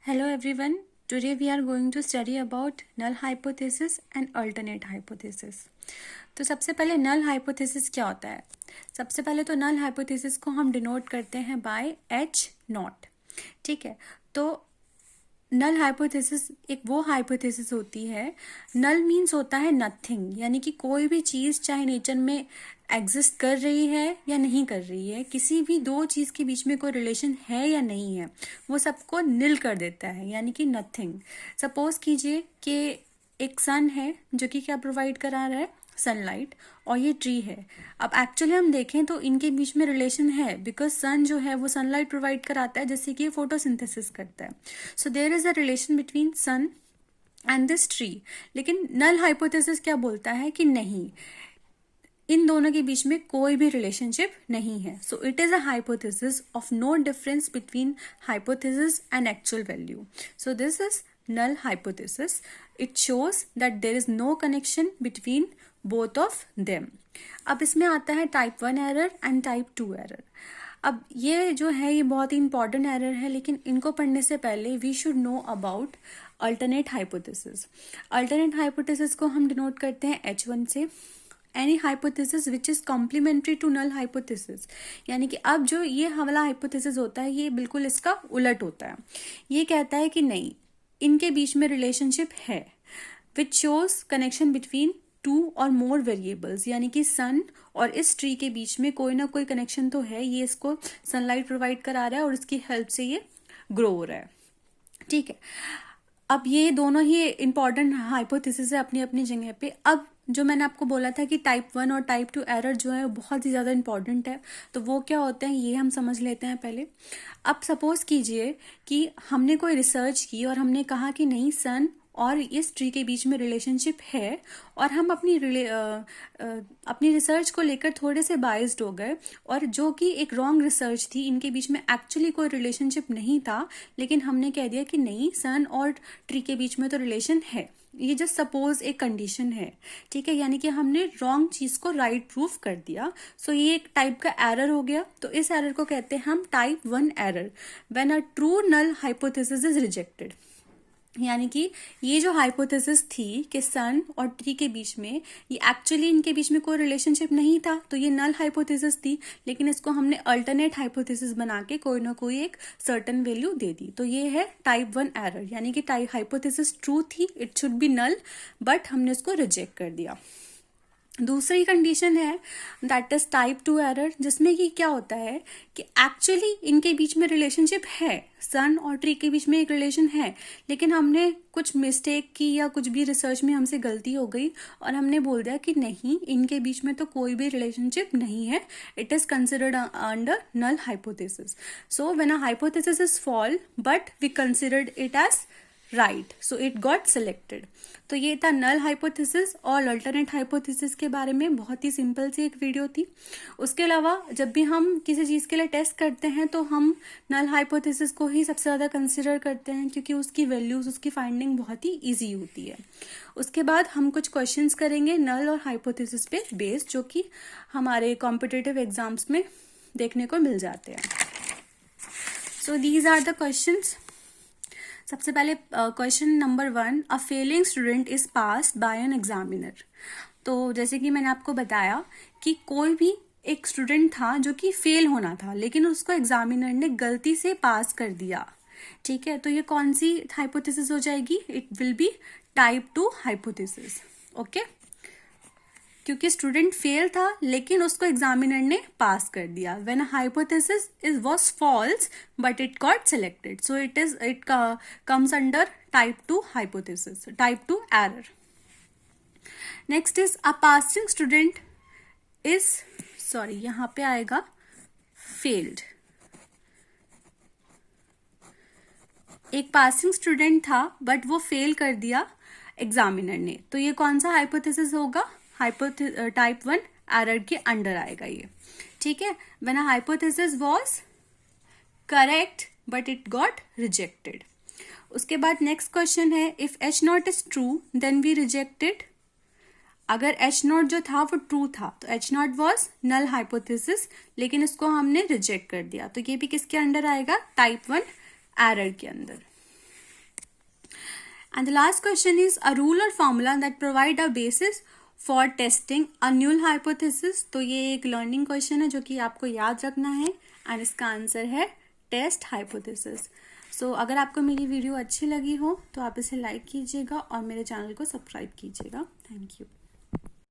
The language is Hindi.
Hello everyone. Today we are going to study about null hypothesis and alternate hypothesis. तो सबसे पहले null hypothesis क्या होता है? सबसे पहले तो null hypothesis को हम डिनोट करते हैं बाय H नॉट. ठीक है, तो नल हाइपोथेसिस एक वो हाइपोथेसिस होती है. नल मीन्स होता है नथिंग, यानी कि कोई भी चीज़ चाहे नेचर में एग्जिस्ट कर रही है या नहीं कर रही है, किसी भी दो चीज़ के बीच में कोई रिलेशन है या नहीं है, वो सबको निल कर देता है, यानी कि नथिंग. सपोज कीजिए कि एक सन है जो कि क्या प्रोवाइड करा रहा है, सनलाइट, और ये ट्री है. अब एक्चुअली हम देखें तो इनके बीच में रिलेशन है, बिकॉज सन जो है वो सनलाइट प्रोवाइड कराता है जिससे कि ये फोटोसिंथेसिस करता है. So there is a relation between sun and this tree. लेकिन नल हाइपोथेसिस क्या बोलता है कि नहीं, इन दोनों के बीच में कोई भी रिलेशनशिप नहीं है. So it is a hypothesis of no difference between hypothesis and actual value. So this is null hypothesis. It shows that there is no connection between both of them. अब इसमें आता है type 1 error and type 2 error. अब ये जो है ये बहुत ही इंपॉर्टेंट एरर है, लेकिन इनको पढ़ने से पहले we should know about alternate hypothesis. Alternate hypothesis को हम डिनोट करते हैं H1 से. Any hypothesis which is complementary to null hypothesis, यानी कि अब जो ये वाला हाइपोथेसिस होता है ये बिल्कुल इसका उलट होता है. ये कहता है कि नहीं, इनके बीच में रिलेशनशिप है which shows connection between two और मोर वेरिएबल्स, यानी कि सन और इस ट्री के बीच में कोई ना कोई कनेक्शन तो है. ये इसको सनलाइट प्रोवाइड करा रहा है और इसकी हेल्प से ये ग्रो हो रहा है. ठीक है, अब ये दोनों ही इंपॉर्टेंट हाइपोथेसिस है अपनी अपनी जगह पे. अब जो मैंने आपको बोला था कि टाइप 1 और टाइप 2 एरर जो है बहुत ही ज़्यादा इंपॉर्टेंट है, तो वो क्या होते हैं ये हम समझ लेते हैं पहले. अब सपोज कीजिए कि हमने कोई रिसर्च की और हमने कहा कि नहीं, सन और इस ट्री के बीच में रिलेशनशिप है, और हम अपनी रिसर्च को लेकर थोड़े से बाइस्ड हो गए, और जो कि एक रॉन्ग रिसर्च थी, इनके बीच में एक्चुअली कोई रिलेशनशिप नहीं था, लेकिन हमने कह दिया कि नहीं, सन और ट्री के बीच में तो रिलेशन है. ये जस्ट सपोज एक कंडीशन है. ठीक है, यानी कि हमने रॉन्ग चीज को राइट प्रूफ कर दिया. सो ये एक टाइप का एरर हो गया. तो इस एरर को कहते हैं हम type 1 error, when a true null hypothesis is rejected. यानी कि ये जो हाइपोथेसिस थी कि सन और ट्री के बीच में, ये एक्चुअली इनके बीच में कोई रिलेशनशिप नहीं था, तो ये नल हाइपोथेसिस थी, लेकिन इसको हमने अल्टरनेट हाइपोथेसिस बना के कोई ना कोई एक सर्टेन वैल्यू दे दी. तो ये है टाइप 1 एरर, यानी कि टाइप हाइपोथेसिस ट्रू थी, it should be null, but हमने उसको रिजेक्ट कर दिया. दूसरी कंडीशन है दैट इज टाइप 2 एरर, जिसमें कि क्या होता है कि एक्चुअली इनके बीच में रिलेशनशिप है, सन और ट्री के बीच में एक रिलेशन है, लेकिन हमने कुछ मिस्टेक की या कुछ भी रिसर्च में हमसे गलती हो गई और हमने बोल दिया कि नहीं, इनके बीच में तो कोई भी रिलेशनशिप नहीं है. It is considered under null hypothesis. So when a hypothesis is false but we considered it as right, so it got selected. तो ये था नल हाइपोथेसिस और अल्टरनेट हाइपोथेसिस के बारे में बहुत ही सिंपल सी एक वीडियो थी. उसके अलावा जब भी हम किसी चीज़ के लिए टेस्ट करते हैं तो हम नल हाइपोथेसिस को ही सबसे ज़्यादा कंसिडर करते हैं, क्योंकि उसकी वैल्यूज, उसकी फाइंडिंग बहुत ही ईजी होती है. उसके बाद हम कुछ क्वेश्चंस करेंगे नल और हाइपोथेसिस पे बेस्ड, जो कि हमारे कॉम्पिटिटिव एग्जाम्स में देखने को मिल जाते हैं. So these are the questions. सबसे पहले question number 1, a failing student is passed by an examiner. तो जैसे कि मैंने आपको बताया कि कोई भी एक स्टूडेंट था जो कि फेल होना था, लेकिन उसको एग्जामिनर ने गलती से पास कर दिया. ठीक है, तो ये कौन सी हाइपोथेसिस हो जाएगी? It will be type 2 hypothesis. Okay, क्योंकि स्टूडेंट फेल था लेकिन उसको एग्जामिनर ने पास कर दिया. When a hypothesis is was false but it got selected, so it comes under type 2 hypothesis, type 2 error. Next is a passing student is, sorry यहां पे आएगा फेल्ड. एक पासिंग स्टूडेंट था बट वो फेल कर दिया एग्जामिनर ने, तो ये कौन सा हाइपोथेसिस होगा? टाइप 1 एरर के अंडर आएगा ये. ठीक है, when a hypothesis was correct but it got rejected. उसके बाद नेक्स्ट क्वेश्चन है, if H not is true then we rejected. अगर H नॉट जो था वो ट्रू था तो H not was null hypothesis, लेकिन इसको हमने रिजेक्ट कर दिया, तो ये भी किसके अंडर आएगा? टाइप 1 एरर के अंदर. And the last question is a rule or formula that provide a basis for testing a null hypothesis. तो ये एक लर्निंग क्वेश्चन है जो कि आपको याद रखना है एंड इसका आंसर है टेस्ट हाइपोथेसिस. सो अगर आपको मेरी वीडियो अच्छी लगी हो तो आप इसे लाइक कीजिएगा और मेरे चैनल को सब्सक्राइब कीजिएगा. Thank you.